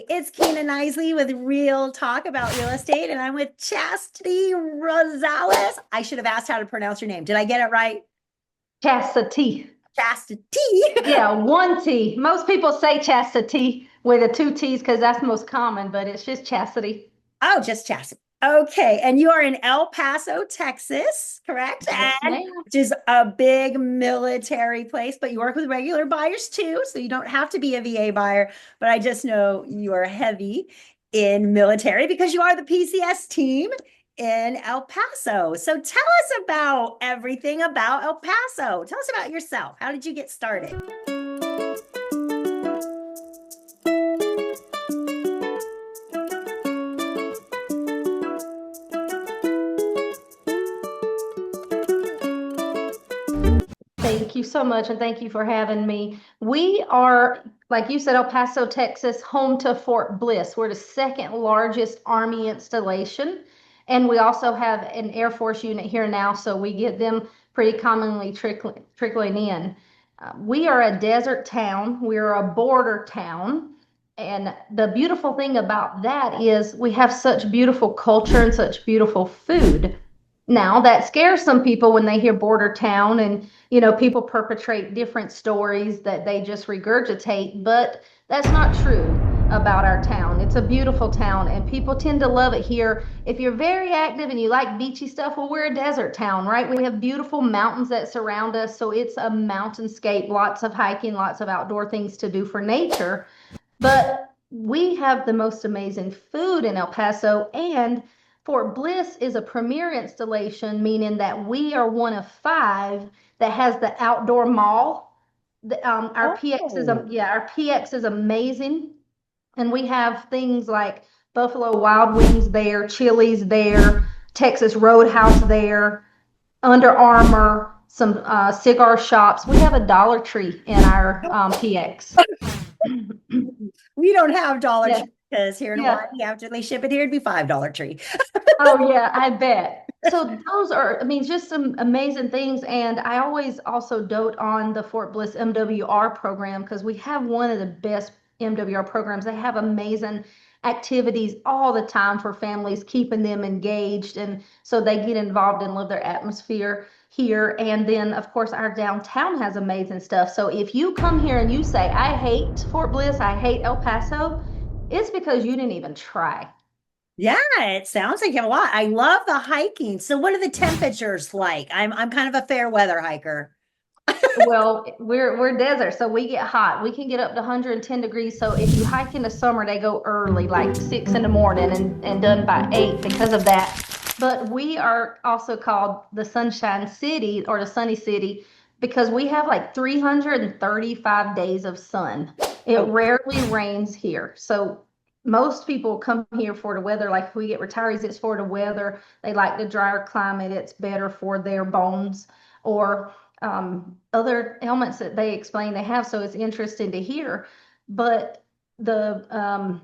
It's Kina Knisley with Real Talk about real estate, and I'm with Chasity Rosales. I should have asked how to pronounce your name. Did I get it right? Chastity. Chastity. Yeah, one T. Most people say chastity with the two T's because that's most common, but it's just chastity. Oh, just Chastity. Okay, and you are in El Paso, Texas, correct? Yes, And ma'am. which is a big military place, but you work with regular buyers too, so you don't have to be a VA buyer. But I just know you are heavy in military because you are the PCS team in El Paso. So tell us about everything about El Paso. Tell us about yourself. How did you get started? Thank you so much, and thank you for having me. We are, like you said, El Paso, Texas, home to Fort Bliss. We're the second largest Army installation, and we also have an Air Force unit here now, so we get them pretty commonly trickling in. We are a desert town. We're a border town. And the beautiful thing about that is we have such beautiful culture and such beautiful food. Now, that scares some people when they hear border town and people perpetrate different stories that they just regurgitate, but that's not true about our town. It's a beautiful town and people tend to love it here. If you're very active and you like beachy stuff, well, we're a desert town, right? We have beautiful mountains that surround us, so it's a mountainscape, lots of hiking, lots of outdoor things to do for nature. But we have the most amazing food in El Paso, and Fort Bliss is a premier installation, meaning that we are one of five that has the outdoor mall. Our PX is Oh, our PX is amazing, and we have things like Buffalo Wild Wings there, Chili's there, Texas Roadhouse there, Under Armour, some cigar shops. We have a Dollar Tree in our PX. we don't have Dollar Yeah, Tree because here in yeah. Hawaii, after they ship it here, it'd be $5 tree. Oh yeah, I bet. So those are, I mean, just some amazing things. And I always also dote on the Fort Bliss MWR program because we have one of the best MWR programs. They have amazing activities all the time for families, keeping them engaged. And so they get involved and love their atmosphere here. And then, of course, our downtown has amazing stuff. So if you come here and you say, I hate Fort Bliss, I hate El Paso, it's because you didn't even try. Yeah, it sounds like you have a lot. I love the hiking. So what are the temperatures like? I'm kind of a fair weather hiker. Well, we're desert, so we get hot. We can get up to 110 degrees. So if you hike in the summer, they go early, like 6 in the morning and done by 8 because of that. But we are also called the Sunshine City or the Sunny City because we have like 335 days of sun. It Oh, rarely rains here. So most people come here for the weather. Like if we get retirees, it's for the weather. They like the drier climate. It's better for their bones. Or other ailments that they explain they have. So it's interesting to hear. But the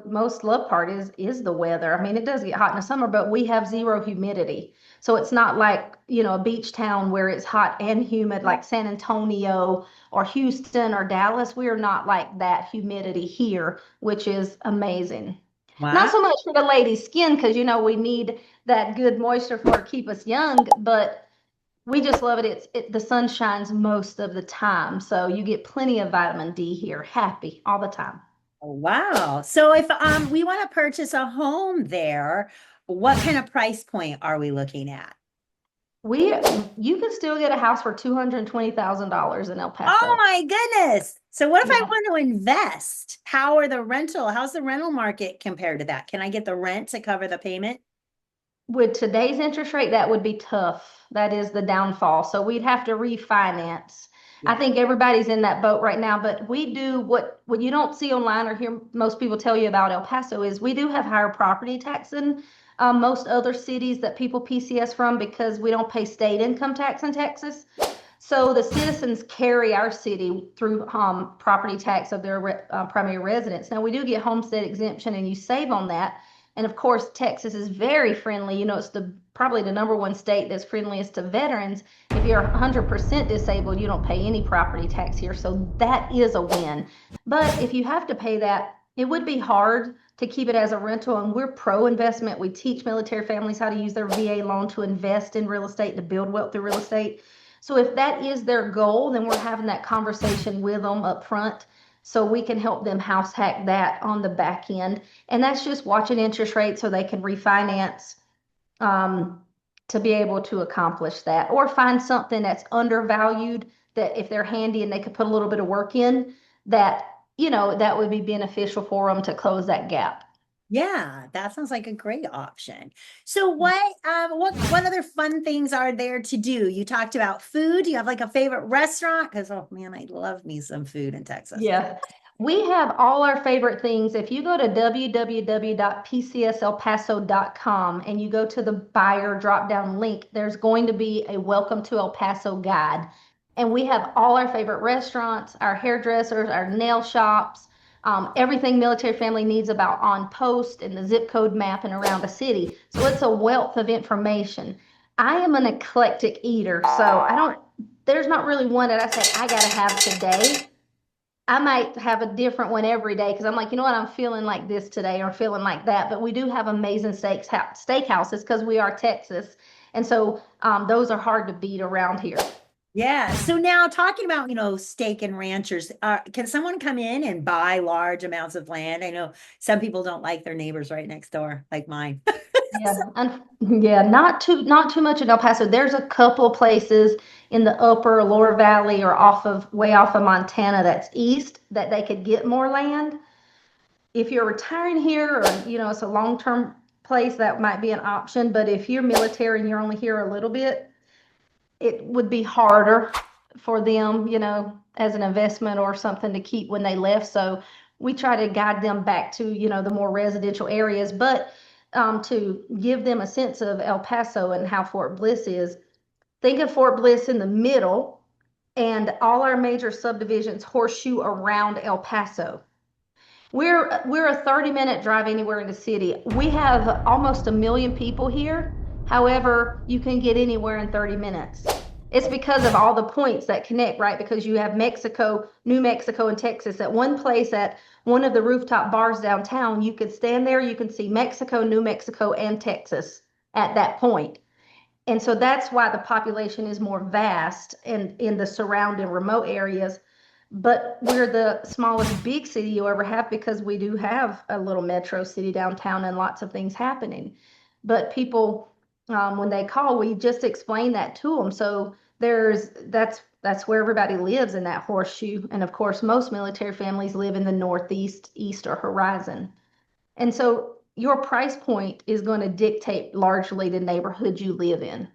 most loved part is the weather. I mean, it does get hot in the summer, but we have zero humidity. So it's not like, a beach town where it's hot and humid like San Antonio or Houston or Dallas. We are not like that humidity here, which is amazing. Not wow. so much for the lady's skin because we need that good moisture for to keep us young, but we just love it. The sun shines most of the time, so you get plenty of vitamin D here. Happy all the time. Oh, wow. So if we want to purchase a home there, what kind of price point are we looking at? We you can still get a house for $220,000 in El Oh Paso. my goodness. So what if I Yeah. want to invest? How's the rental market compared to that? Can I get the rent to cover the payment? With today's interest rate, that would be tough. That is the downfall. So we'd have to refinance. I Yeah. think everybody's in that boat right now, but we do what you don't see online or hear most people tell you about El Paso is we do have higher property tax than most other cities that people PCS from because we don't pay state income tax in Texas. So the citizens carry our city through property tax of their primary residence. Now we do get homestead exemption and you save on that. And of course, Texas is very friendly. It's probably the number one state that's friendliest to veterans. If you're 100% disabled, you don't pay any property tax here. So that is a win. But if you have to pay that, It would be hard to keep it as a rental, and we're pro investment. We teach military families how to use their VA loan to invest in real estate, to build wealth through real estate. So if that is their goal, then we're having that conversation with them up front so we can help them house hack that on the back end. And that's just watching interest rates so they can refinance um, to be able to accomplish that, or find something that's undervalued that if they're handy and they could put a little bit of work in, that, that would be beneficial for them to close that gap. Yeah, that sounds like a great option. So what other fun things are there to do? You talked about food. Do you have like a favorite restaurant? Because oh man, I love me some food in Texas. Yeah. We have all our favorite things. If you go to www.pcselpaso.com and you go to the buyer drop down link, there's going to be a Welcome to El Paso guide. And we have all our favorite restaurants, our hairdressers, our nail shops, everything military family needs about on post and the zip code map and around the city. So it's a wealth of information. I am an eclectic eater, so there's not really one that I say I gotta have today. I might have a different one every day because I'm like, you know what, I'm feeling like this today or feeling like that. But we do have amazing steakhouses because we are Texas. And so those are hard to beat around here. Yeah. So now talking about, steak and ranchers, can someone come in and buy large amounts of land? I know some people don't like their neighbors right next door, like mine. Yeah, and yeah, not too much in El Paso. There's a couple places in the upper lower valley or way off of Montana that's east that they could get more land. If you're retiring here or it's a long-term place, that might be an option. But if you're military and you're only here a little bit, it would be harder for them, as an investment or something to keep when they left. So we try to guide them back to, the more residential areas, but to give them a sense of El Paso and how Fort Bliss is. Think of Fort Bliss in the middle, and all our major subdivisions horseshoe around El Paso. We're a 30-minute drive anywhere in the city. We have almost 1 million people here. However, you can get anywhere in 30 minutes. It's because of all the points that connect, right? Because you have Mexico, New Mexico, and Texas. At one place at one of the rooftop bars downtown, you could stand there, you can see Mexico, New Mexico, and Texas at that point. And so that's why the population is more vast and in the surrounding remote areas. But we're the smallest big city you'll ever have because we do have a little metro city downtown and lots of things happening. But people, when they call, we just explain that to them. So that's where everybody lives, in that horseshoe. And of course, most military families live in the northeast, east, or horizon. And so your price point is going to dictate largely the neighborhood you live in.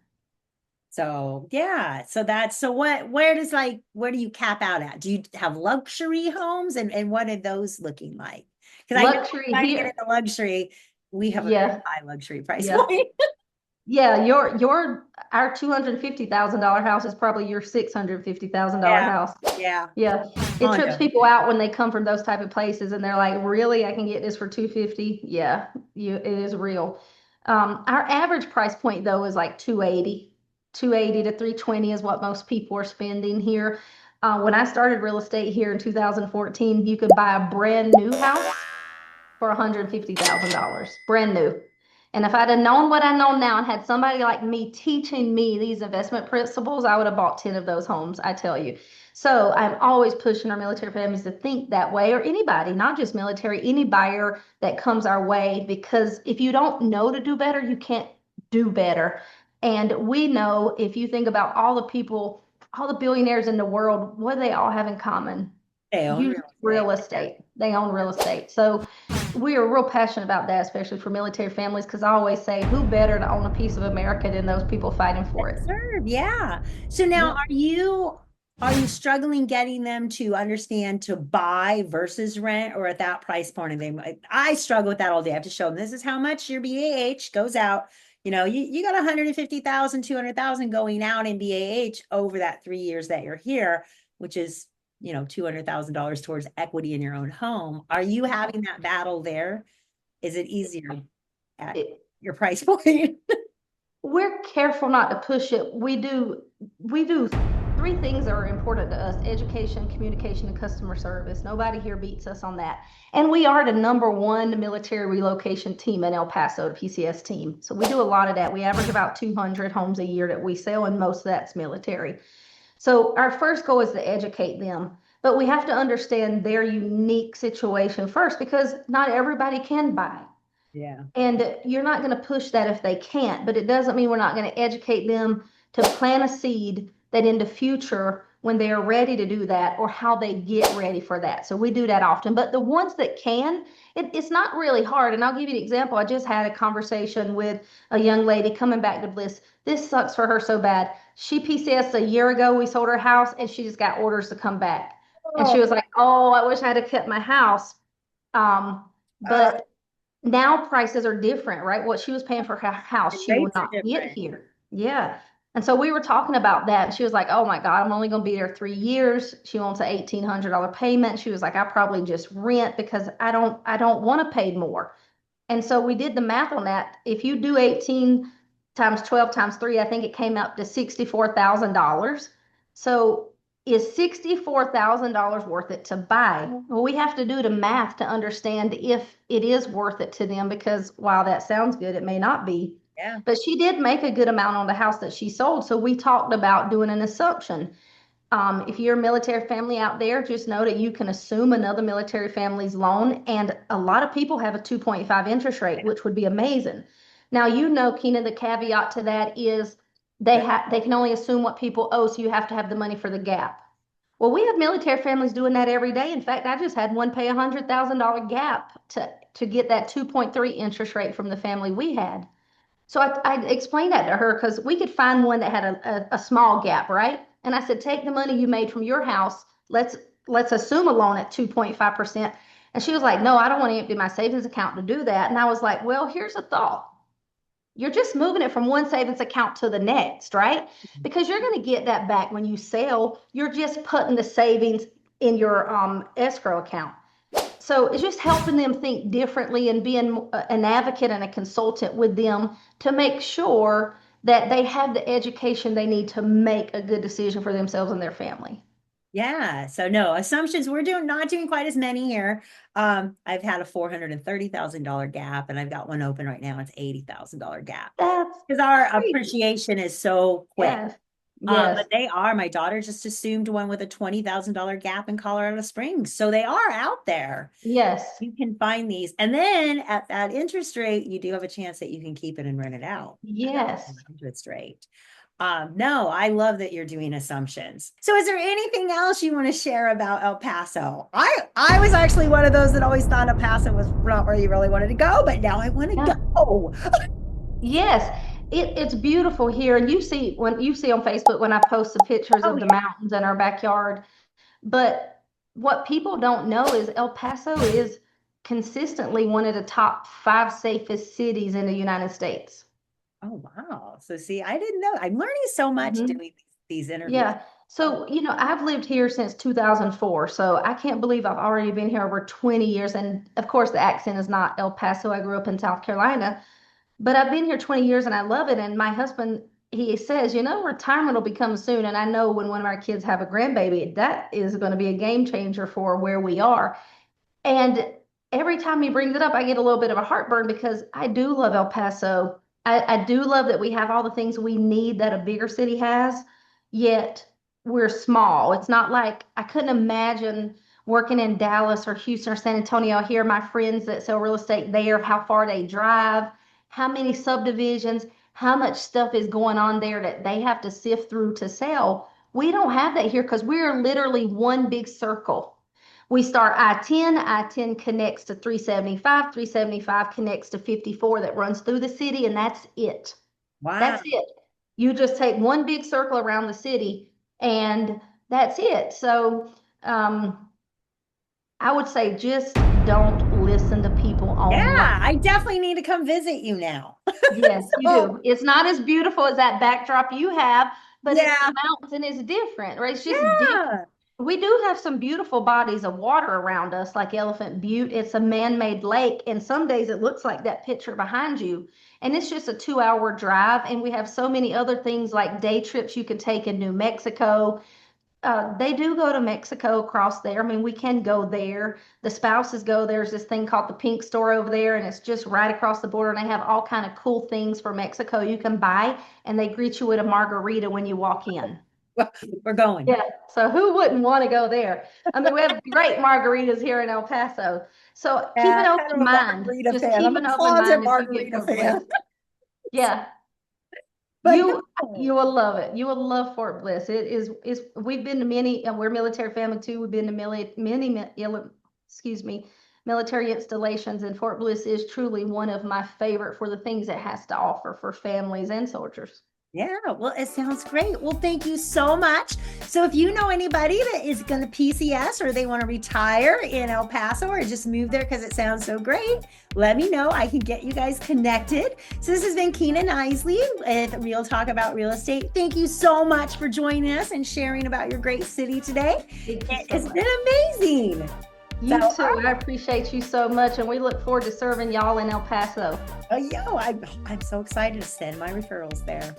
So yeah, where do you cap out at? Do you have luxury homes and what are those looking like? Because I know Luxury trying to get here. into luxury, we have a very Yeah. high luxury price Yeah. point. Yeah, our $250,000 house is probably your $650,000 Yeah, house. yeah. Yeah, it trips Condo. people out when they come from those type of places and they're like, "Really, I can get this for 250?" Yeah, it is real. Our average price point though is like 280, 280 to 320 is what most people are spending here. When I started real estate here in 2014, you could buy a brand new house for $150,000, brand new. And if I'd have known what I know now and had somebody like me teaching me these investment principles, I would have bought 10 of those homes, I tell you. So I'm always pushing our military families to think that way, or anybody, not just military, any buyer that comes our way, because if you don't know to do better, you can't do better. And we know, if you think about all the people, all the billionaires in the world, what do they all have in common? They own Use real real estate. estate. They own real estate. So we are real passionate about that, especially for military families, because I always say, who better to own a piece of America than those people fighting for it? Serve, yeah. So now Yep. are you struggling getting them to understand to buy versus rent or at that price point? And I struggle with that all day. I have to show them this is how much your BAH goes out. You got 150,000, 200,000 going out in BAH over that 3 years that you're here, which is, $200,000 towards equity in your own home. Are you having that battle there? Is it easier at It, your price point? we're careful not to push it. We do three things that are important to us: education, communication, and customer service. Nobody here beats us on that. And we are the #1 military relocation team in El Paso, the PCS team. So we do a lot of that. We average about 200 homes a year that we sell, and most of that's military. So our first goal is to educate them, but we have to understand their unique situation first, because not everybody can buy. Yeah. And you're not going to push that if they can't, but it doesn't mean we're not going to educate them to plant a seed that in the future, when they are ready to do that, or how they get ready for that. So we do that often. But the ones that can, it's not really hard. And I'll give you an example. I just had a conversation with a young lady coming back to Bliss. This sucks for her so bad. She PCSed a year ago. We sold her house, and she just got orders to come back. And she was like, "Oh, I wish I had kept my house." But now prices are different, right? What she was paying for her house, she will Rates are not get different. here. Yeah. And so we were talking about that. She was like, "Oh my God, I'm only going to be there 3 years." She wants a $1,800 payment. She was like, "I probably just rent because I don't want to pay more." And so we did the math on that. If you do 18 times 12 times 3, I think it came out to $64,000. So is $64,000 worth it to buy? Well, we have to do the math to understand if it is worth it to them, because while that sounds good, it may not be. Yeah. But she did make a good amount on the house that she sold. So we talked about doing an assumption. If you're a military family out there, just know that you can assume another military family's loan. And a lot of people have a 2.5 interest rate, which would be amazing. Now, Kina, the caveat to that is they can only assume what people owe, so you have to have the money for the gap. Well, we have military families doing that every day. In fact, I just had one pay $100,000 gap to get that 2.3 interest rate from the family we had. So I explained that to her, because we could find one that had a small gap, right? And I said, "Take the money you made from your house. Let's assume a loan at 2.5%. And she was like, "No, I don't want to empty my savings account to do that." And I was like, "Well, here's a thought. You're just moving it from one savings account to the next, right? Because you're going to get that back when you sell. You're just putting the savings in your escrow account." So it's just helping them think differently and being an advocate and a consultant with them to make sure that they have the education they need to make a good decision for themselves and their family. Yeah. So no assumptions. We're not doing quite as many here. I've had a $430,000 gap, and I've got one open right now. It's $80,000 gap That's because our crazy. appreciation is so quick. Yes. Yes. But my daughter just assumed one with a $20,000 gap in Colorado Springs. So they are out there. Yes. You can find these. And then at that interest rate, you do have a chance that you can keep it and rent it out. Yes. Interest rate. No, I love that you're doing assumptions. So is there anything else you want to share about El Paso? I was actually one of those that always thought El Paso was not where you really wanted to go, but now I want to Yeah. go. Yes. It's beautiful here. And when you see on Facebook when I post the pictures Oh, of the yeah. mountains in our backyard. But what people don't know is El Paso is consistently one of the top 5 safest cities in the United States. Oh, wow. So see, I didn't know. I'm learning so much Mhm. doing these interviews. Yeah. So, I've lived here since 2004. So I can't believe I've already been here over 20 years. And of course, the accent is not El Paso. I grew up in South Carolina, but I've been here 20 years and I love it. And my husband, he says, retirement will become soon. And I know when one of our kids have a grandbaby, that is going to be a game changer for where we are. And every time he brings it up, I get a little bit of a heartburn, because I do love El Paso. I do love that we have all the things we need that a bigger city has, yet we're small. It's not like I couldn't imagine working in Dallas or Houston or San Antonio. I hear my friends that sell real estate there, how far they drive, how many subdivisions, how much stuff is going on there that they have to sift through to sell. We don't have that here because we're literally one big circle. We start I-10. I-10 connects to 375. 375 connects to 54 that runs through the city, and that's it. Wow. That's it. You just take one big circle around the city, and that's it. So I would say just don't listen to people online. Yeah, I definitely need to come visit you now. Yes, you So, do. It's not as beautiful as that backdrop you have, but it's yeah, the mountains and it's different, right? It's just different. yeah. We do have some beautiful bodies of water around us, like Elephant Butte. It's a man-made lake, and some days it looks like that picture behind you. And it's just a 2-hour drive. And we have so many other things like day trips you can take in New Mexico. They do go to Mexico across there. I mean, we can go there. The spouses go. There's this thing called the Pink Store over there, and it's just right across the border. And they have all kind of cool things for Mexico you can buy, and they greet you with a margarita when you walk in. Well, we're going. Yeah. So who wouldn't want to go there? I mean, we have great margaritas here in El Paso. So keep Yeah, an I'm kind of open a mind. margarita Just fan. keep I'm a an open closet mind if you get margarita Fort Bliss. fan. Yeah. But You no. you will love it. You will love Fort Bliss. It is we've been to many, and we're a military family too. We've been to excuse me, military installations, and Fort Bliss is truly one of my favorite for the things it has to offer for families and soldiers. Yeah, well, it sounds great. Well, thank you so much. So if you know anybody that is going to PCS or they want to retire in El Paso or just move there because it sounds so great, let me know. I can get you guys connected. So this has been Kina Knisley with Real Talk About Real Estate. Thank you so much for joining us and sharing about your great city today. It's been amazing. You too. I appreciate you so much, and we look forward to serving y'all in El Paso. I'm so excited to send my referrals there.